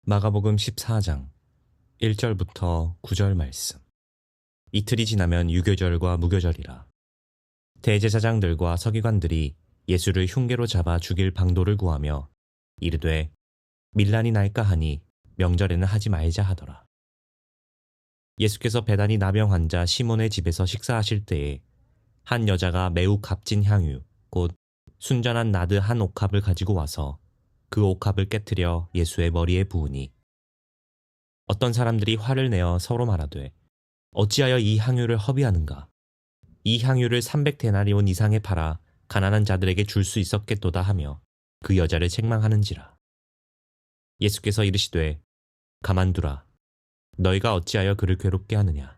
마가복음 14장 1절부터 9절 말씀. 이틀이 지나면 유교절과 무교절이라. 대제사장들과 서기관들이 예수를 흉계로 잡아 죽일 방도를 구하며 이르되 밀란이 날까 하니 명절에는 하지 말자 하더라. 예수께서 베다니 나병 환자 시몬의 집에서 식사하실 때에 한 여자가 매우 값진 향유 곧 순전한 나드 한 옥합을 가지고 와서 그 옥합을 깨트려 예수의 머리에 부으니 어떤 사람들이 화를 내어 서로 말하되 어찌하여 이 향유를 허비하는가? 이 향유를 300데나리온 이상에 팔아 가난한 자들에게 줄 수 있었겠도다 하며 그 여자를 책망하는지라. 예수께서 이르시되 가만두라. 너희가 어찌하여 그를 괴롭게 하느냐?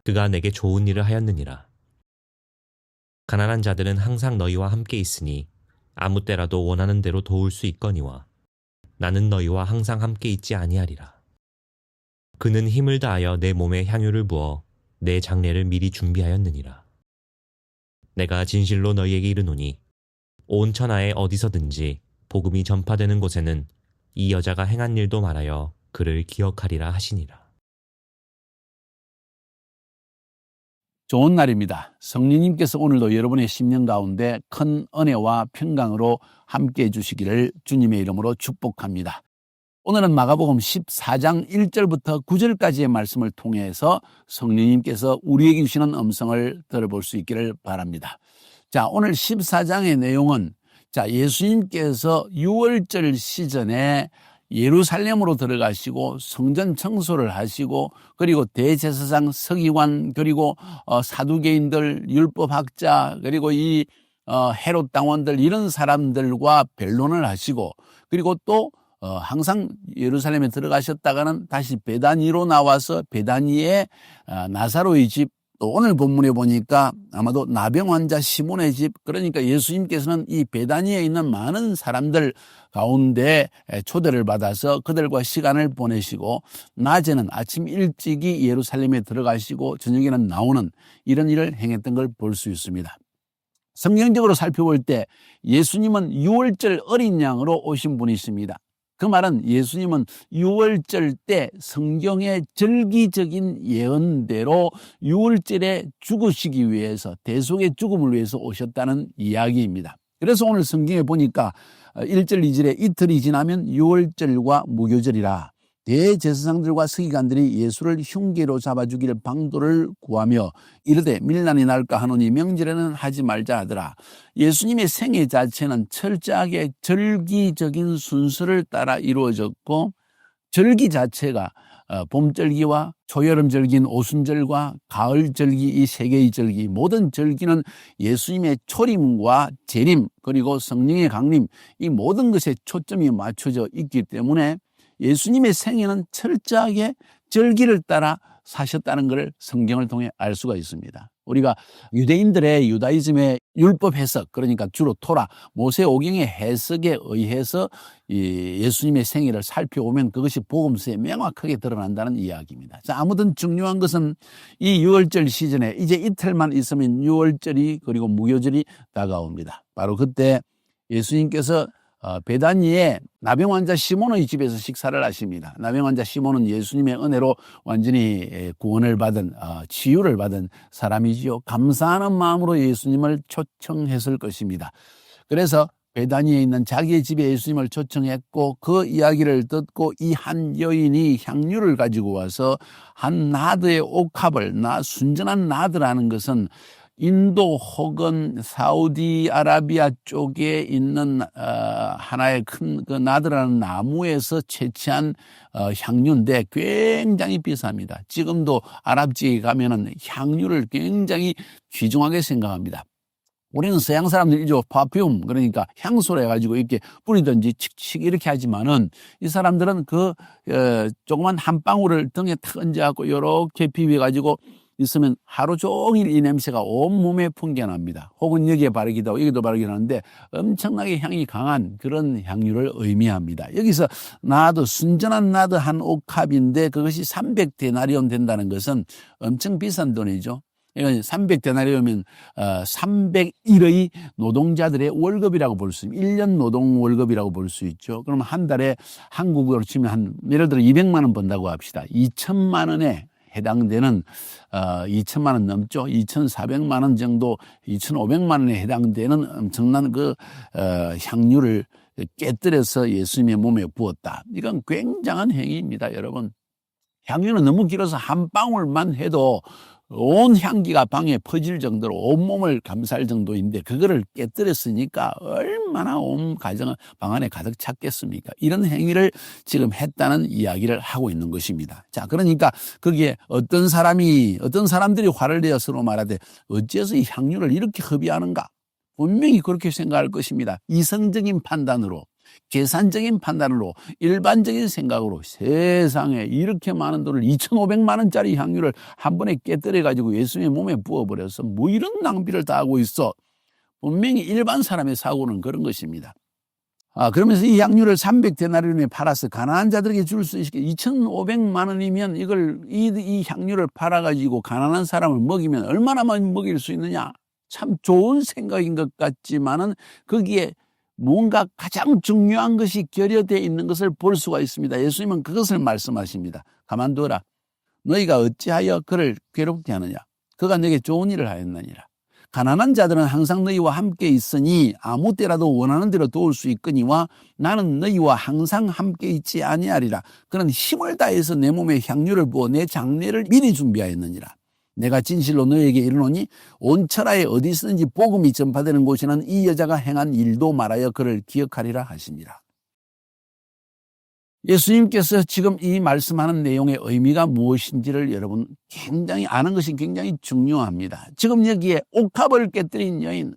그가 내게 좋은 일을 하였느니라. 가난한 자들은 항상 너희와 함께 있으니 아무 때라도 원하는 대로 도울 수 있거니와 나는 너희와 항상 함께 있지 아니하리라. 그는 힘을 다하여 내 몸에 향유를 부어 내 장례를 미리 준비하였느니라. 내가 진실로 너희에게 이르노니 온 천하에 어디서든지 복음이 전파되는 곳에는 이 여자가 행한 일도 말하여 그를 기억하리라 하시니라. 좋은 날입니다. 성령님께서 오늘도 여러분의 심령 가운데 큰 은혜와 평강으로 함께해 주시기를 주님의 이름으로 축복합니다. 오늘은 마가복음 14장 1절부터 9절까지의 말씀을 통해서 성령님께서 우리에게 주시는 음성을 들어볼 수 있기를 바랍니다. 자, 오늘 14장의 내용은 예수님께서 6월절 시즌에 예루살렘으로 들어가시고 성전 청소를 하시고 그리고 대제사장, 서기관, 그리고 사두개인들, 율법학자, 그리고 이 헤롯 당원들 이런 사람들과 변론을 하시고 그리고 또 항상 예루살렘에 들어가셨다가는 다시 베다니로 나와서 베다니의 나사로의 집, 또 오늘 본문에 보니까 아마도 나병 환자 시몬의 집, 그러니까 예수님께서는 이 베다니에 있는 많은 사람들 가운데 초대를 받아서 그들과 시간을 보내시고 낮에는 아침 일찍이 예루살렘에 들어가시고 저녁에는 나오는 이런 일을 행했던 걸 볼 수 있습니다. 성경적으로 살펴볼 때 예수님은 6월절 어린 양으로 오신 분이십니다. 그 말은 예수님은 6월절 때 성경의 절기적인 예언대로 6월절에 죽으시기 위해서 대속의 죽음을 위해서 오셨다는 이야기입니다. 그래서 오늘 성경에 보니까 1절 2절에 이틀이 지나면 6월절과 무교절이라 대제사장들과 서기관들이 예수를 흉계로 잡아 죽일 방도를 구하며 이르되 밀란이 날까 하노니 명절에는 하지 말자 하더라. 예수님의 생애 자체는 철저하게 절기적인 순서를 따라 이루어졌고 절기 자체가 봄절기와 초여름절기인 오순절과 가을절기 이 세 개의 절기, 모든 절기는 예수님의 초림과 재림 그리고 성령의 강림 이 모든 것에 초점이 맞춰져 있기 때문에 예수님의 생애는 철저하게 절기를 따라 사셨다는 것을 성경을 통해 알 수가 있습니다. 우리가 유대인들의 유다이즘의 율법 해석, 그러니까 주로 토라, 모세오경의 해석에 의해서 예수님의 생애를 살펴보면 그것이 복음서에 명확하게 드러난다는 이야기입니다. 자, 아무튼 중요한 것은 이 6월절 시즌에 이제 이틀만 있으면 6월절이 그리고 무교절이 다가옵니다. 바로 그때 예수님께서 베다니에 나병 환자 시몬의 집에서 식사를 하십니다. 나병 환자 시몬은 예수님의 은혜로 완전히 구원을 받은 치유를 받은 사람이지요. 감사하는 마음으로 예수님을 초청했을 것입니다. 그래서 베다니에 있는 자기의 집에 예수님을 초청했고 그 이야기를 듣고 이 한 여인이 향유를 가지고 와서 한 나드의 옥합을 순전한 나드라는 것은 인도 혹은 사우디아라비아 쪽에 있는 하나의 큰 그 나드라는 나무에서 채취한 향유인데 굉장히 비쌉니다. 지금도 아랍지에 가면은 향유를 굉장히 귀중하게 생각합니다. 우리는 서양 사람들이 파퓸 그러니까 향수로 해가지고 이렇게 뿌리든지 칙칙 이렇게 하지만은 이 사람들은 그 조그만 한 방울을 등에 탁 얹어갖고 이렇게 비벼가지고 있으면 하루 종일 이 냄새가 온몸에 풍겨납니다. 혹은 여기에 바르기도 하고 여기도 바르기도 하는데 엄청나게 향이 강한 그런 향유를 의미합니다. 여기서 순전한 나드 한 옥합인데 그것이 300데나리온 된다는 것은 엄청 비싼 돈이죠. 이건 300데나리오면 301의 노동자들의 월급이라고 볼 수 있습니다. 1년 노동 월급이라고 볼 수 있죠. 그러면 한 달에 한국으로 치면 예를 들어 200만 원 번다고 합시다. 2천만 원에 해당되는 2천만 원 넘죠. 2,400만 원 정도, 2,500만 원에 해당되는 엄청난 향유를 깨뜨려서 예수님의 몸에 부었다. 이건 굉장한 행위입니다, 여러분. 향유는 너무 길어서 한 방울만 해도 온 향기가 방에 퍼질 정도로 온몸을 감쌀 정도인데 그거를 깨뜨렸으니까 얼마나 온 가정은 방 안에 가득 찼겠습니까? 이런 행위를 지금 했다는 이야기를 하고 있는 것입니다. 자, 그러니까 거기에 어떤 사람들이 화를 내어 서로 말하되 어째서 이 향유를 이렇게 허비하는가? 분명히 그렇게 생각할 것입니다. 이성적인 판단으로, 계산적인 판단으로, 일반적인 생각으로 세상에 이렇게 많은 돈을 2,500만 원짜리 향유를 한 번에 깨뜨려 가지고 예수님의 몸에 부어버려서 뭐 이런 낭비를 다 하고 있어. 분명히 일반 사람의 사고는 그런 것입니다. 그러면서 이 향유를 300데나리온에 팔아서 가난한 자들에게 줄 수 있게 2,500만 원이면 이 향유를 팔아가지고 가난한 사람을 먹이면 얼마나 많이 먹일 수 있느냐. 참 좋은 생각인 것 같지만은 거기에 뭔가 가장 중요한 것이 결여되어 있는 것을 볼 수가 있습니다. 예수님은 그것을 말씀하십니다. 가만두어라. 너희가 어찌하여 그를 괴롭게 하느냐. 그가 너에게 좋은 일을 하였느니라. 가난한 자들은 항상 너희와 함께 있으니 아무 때라도 원하는 대로 도울 수 있거니와 나는 너희와 항상 함께 있지 아니하리라. 그는 힘을 다해서 내 몸에 향유를 부어 내 장례를 미리 준비하였느니라. 내가 진실로 너에게 이르노니 온 천하에 어디 있든지 복음이 전파되는 곳에는 이 여자가 행한 일도 말하여 그를 기억하리라 하시니라. 예수님께서 지금 이 말씀하는 내용의 의미가 무엇인지를 여러분 굉장히 아는 것이 굉장히 중요합니다. 지금 여기에 옥합을 깨뜨린 여인,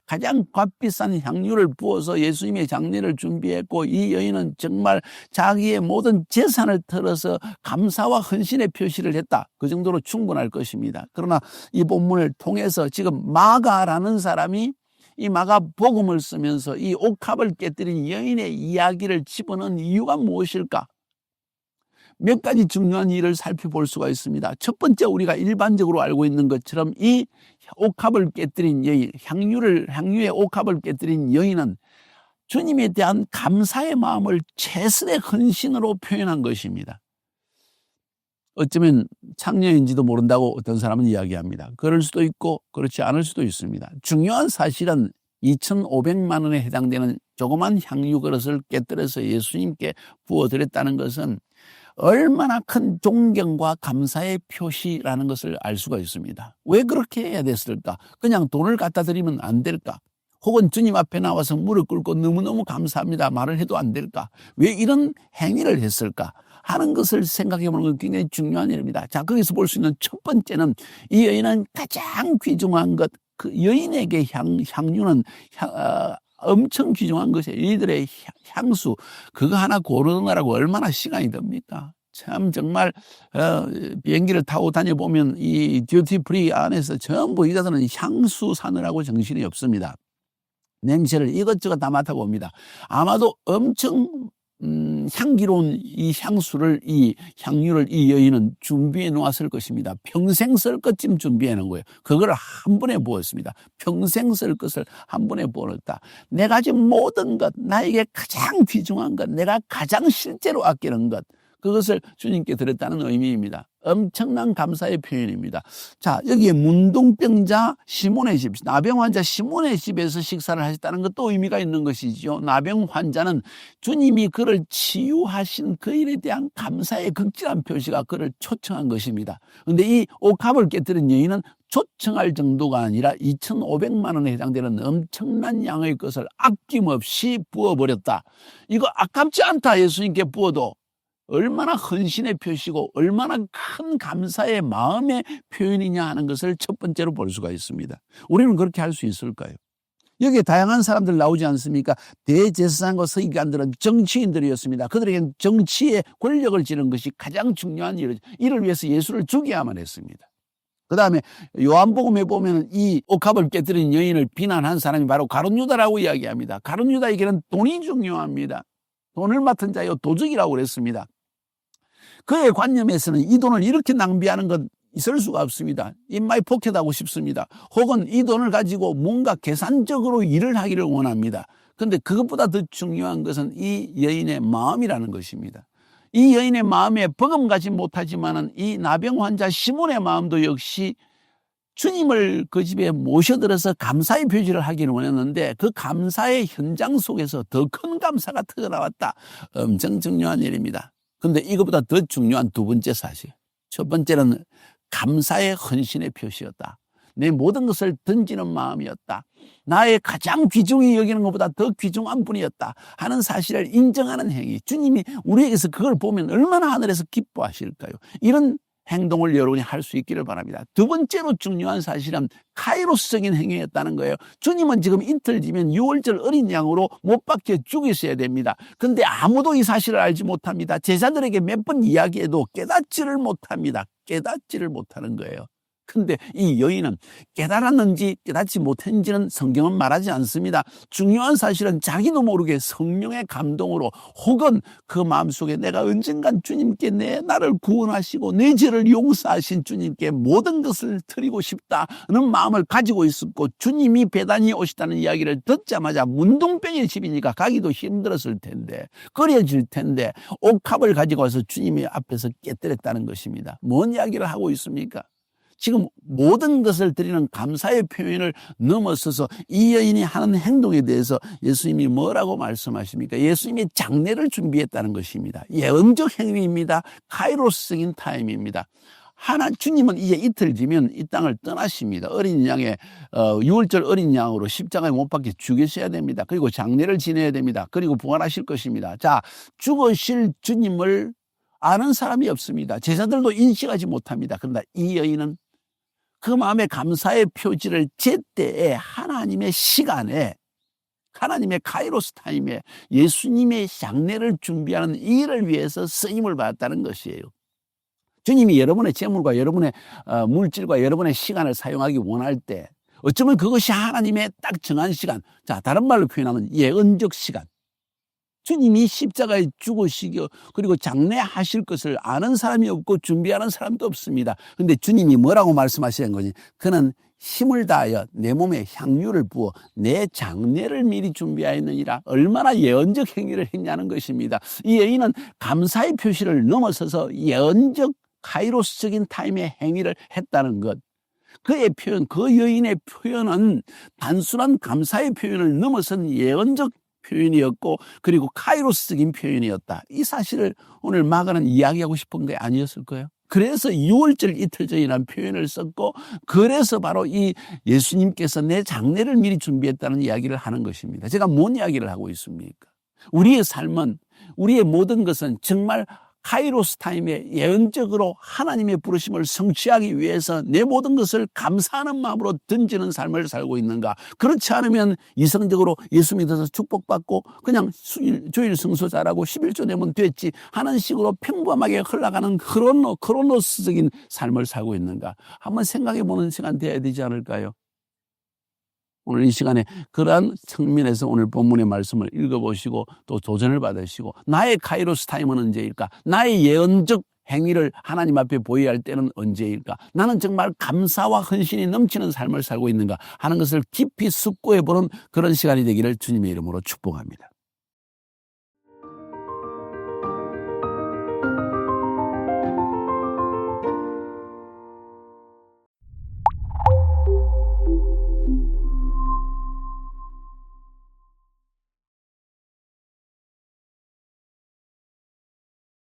가장 값비싼 향유를 부어서 예수님의 장례를 준비했고 이 여인은 정말 자기의 모든 재산을 털어서 감사와 헌신의 표시를 했다. 그 정도로 충분할 것입니다. 그러나 이 본문을 통해서 지금 마가라는 사람이 이 마가복음을 쓰면서 이 옥합을 깨뜨린 여인의 이야기를 집어넣은 이유가 무엇일까? 몇 가지 중요한 일을 살펴볼 수가 있습니다. 첫 번째, 우리가 일반적으로 알고 있는 것처럼 이 옥합을 깨뜨린 여인, 향유의 옥합을 깨뜨린 여인은 주님에 대한 감사의 마음을 최선의 헌신으로 표현한 것입니다. 어쩌면 창녀인지도 모른다고 어떤 사람은 이야기합니다. 그럴 수도 있고 그렇지 않을 수도 있습니다. 중요한 사실은 2,500만 원에 해당되는 조그만 향유 그릇을 깨뜨려서 예수님께 부어드렸다는 것은 얼마나 큰 존경과 감사의 표시라는 것을 알 수가 있습니다. 왜 그렇게 해야 됐을까? 그냥 돈을 갖다 드리면 안 될까? 혹은 주님 앞에 나와서 무릎 꿇고 너무너무 감사합니다 말을 해도 안 될까? 왜 이런 행위를 했을까? 하는 것을 생각해 보는 건 굉장히 중요한 일입니다. 자, 거기서 볼 수 있는 첫 번째는 이 여인은 가장 귀중한 것, 그 여인에게 향유는 엄청 귀중한 것이에요. 이들의 향수, 그거 하나 고르느라고 얼마나 시간이 듭니까? 참 정말 비행기를 타고 다녀보면 이 듀티 프리 안에서 전부 이자들은 향수 사느라고 정신이 없습니다. 냄새를 이것저것 다 맡아봅니다. 아마도 엄청 향기로운 이 향유를 이 여인은 준비해 놓았을 것입니다. 평생 쓸 것쯤 준비해 놓은 거예요. 그걸 한 번에 부었습니다. 평생 쓸 것을 한 번에 부었다. 내가 가진 모든 것, 나에게 가장 귀중한 것, 내가 가장 실제로 아끼는 것, 그것을 주님께 드렸다는 의미입니다. 엄청난 감사의 표현입니다. 자, 여기에 문둥병자 시몬의 집, 나병 환자 시몬의 집에서 식사를 하셨다는 것도 의미가 있는 것이죠. 나병 환자는 주님이 그를 치유하신 그 일에 대한 감사의 극진한 표시가 그를 초청한 것입니다. 그런데 이 옥합을 깨뜨린 여인은 초청할 정도가 아니라 2,500만 원에 해당되는 엄청난 양의 것을 아낌없이 부어버렸다. 이거 아깝지 않다. 예수님께 부어도. 얼마나 헌신의 표시고 얼마나 큰 감사의 마음의 표현이냐 하는 것을 첫 번째로 볼 수가 있습니다. 우리는 그렇게 할 수 있을까요? 여기에 다양한 사람들 나오지 않습니까? 대제사장과 서기관들은 정치인들이었습니다. 그들에게는 정치의 권력을 지는 것이 가장 중요한 일이죠. 이를 위해서 예수를 죽여야만 했습니다. 그 다음에 요한복음에 보면 이 옥합을 깨뜨린 여인을 비난한 사람이 바로 가룟 유다라고 이야기합니다. 가룟 유다에게는 돈이 중요합니다. 돈을 맡은 자여 도적이라고 그랬습니다. 그의 관념에서는 이 돈을 이렇게 낭비하는 것 있을 수가 없습니다. 입마이 포켓하고 싶습니다. 혹은 이 돈을 가지고 뭔가 계산적으로 일을 하기를 원합니다. 그런데 그것보다 더 중요한 것은 이 여인의 마음이라는 것입니다. 이 여인의 마음에 버금가지 못하지만은 이 나병 환자 시몬의 마음도 역시 주님을 그 집에 모셔들어서 감사의 표시를 하기를 원했는데 그 감사의 현장 속에서 더 큰 감사가 터져나왔다. 엄청 중요한 일입니다. 그런데 이것보다 더 중요한 두 번째 사실. 첫 번째는 감사의 헌신의 표시였다. 내 모든 것을 던지는 마음이었다. 나의 가장 귀중히 여기는 것보다 더 귀중한 분이었다 하는 사실을 인정하는 행위. 주님이 우리에게서 그걸 보면 얼마나 하늘에서 기뻐하실까요? 이런 행동을 여러분이 할 수 있기를 바랍니다. 두 번째로 중요한 사실은 카이로스적인 행위였다는 거예요. 주님은 지금 이틀 뒤면 6월절 어린 양으로 못 박혀 죽이셔야 됩니다. 그런데 아무도 이 사실을 알지 못합니다. 제자들에게 몇 번 이야기해도 깨닫지를 못합니다. 깨닫지를 못하는 거예요. 근데 이 여인은 깨달았는지 깨닫지 못했는지는 성경은 말하지 않습니다. 중요한 사실은 자기도 모르게 성령의 감동으로 혹은 그 마음속에 내가 언젠간 주님께 나를 구원하시고 내 죄를 용서하신 주님께 모든 것을 드리고 싶다는 마음을 가지고 있었고 주님이 배단이 오시다는 이야기를 듣자마자 문둥병의 집이니까 가기도 힘들었을 텐데 꺼려질 텐데 옥합을 가지고 와서 주님의 앞에서 깨뜨렸다는 것입니다. 뭔 이야기를 하고 있습니까? 지금 모든 것을 드리는 감사의 표현을 넘어서서 이 여인이 하는 행동에 대해서 예수님이 뭐라고 말씀하십니까? 예수님이 장례를 준비했다는 것입니다. 예언적 행위입니다. 카이로스적인 타임입니다. 주님은 이제 이틀 뒤면 이 땅을 떠나십니다. 어린 양의 6월절 어린 양으로 십자가에 못 박혀 죽으셔야 됩니다. 그리고 장례를 지내야 됩니다. 그리고 부활하실 것입니다. 자, 죽으실 주님을 아는 사람이 없습니다. 제자들도 인식하지 못합니다. 그러나 이 여인은 그 마음의 감사의 표지를 제때에 하나님의 시간에 하나님의 카이로스 타임에 예수님의 장례를 준비하는 일을 위해서 쓰임을 받았다는 것이에요. 주님이 여러분의 재물과 여러분의 물질과 여러분의 시간을 사용하기 원할 때 어쩌면 그것이 하나님의 딱 정한 시간, 자 다른 말로 표현하면 예언적 시간, 주님이 십자가에 죽으시고 그리고 장례하실 것을 아는 사람이 없고 준비하는 사람도 없습니다. 그런데 주님이 뭐라고 말씀하시는 거니? 그는 힘을 다하여 내 몸에 향유를 부어 내 장례를 미리 준비하였느니라. 얼마나 예언적 행위를 했냐는 것입니다. 이 여인은 감사의 표시를 넘어서서 예언적 카이로스적인 타임의 행위를 했다는 것. 그의 표현, 그 여인의 표현은 단순한 감사의 표현을 넘어선 예언적 표현이었고 그리고 카이로스적인 표현이었다. 이 사실을 오늘 마가는 이야기하고 싶은 게 아니었을 거예요. 그래서 6월절 이틀 전이라는 표현을 썼고 그래서 바로 이 예수님께서 내 장례를 미리 준비했다는 이야기를 하는 것입니다. 제가 뭔 이야기를 하고 있습니까? 우리의 삶은 우리의 모든 것은 정말 카이로스 타임에 예언적으로 하나님의 부르심을 성취하기 위해서 내 모든 것을 감사하는 마음으로 던지는 삶을 살고 있는가? 그렇지 않으면 이성적으로 예수 믿어서 축복받고 그냥 주일 성수 잘하고 11조 내면 됐지 하는 식으로 평범하게 흘러가는 크로노스적인 삶을 살고 있는가? 한번 생각해보는 시간 돼야 되지 않을까요? 오늘 이 시간에 그러한 측면에서 오늘 본문의 말씀을 읽어보시고 또 도전을 받으시고 나의 카이로스 타임은 언제일까? 나의 예언적 행위를 하나님 앞에 보여야 할 때는 언제일까? 나는 정말 감사와 헌신이 넘치는 삶을 살고 있는가 하는 것을 깊이 숙고해보는 그런 시간이 되기를 주님의 이름으로 축복합니다.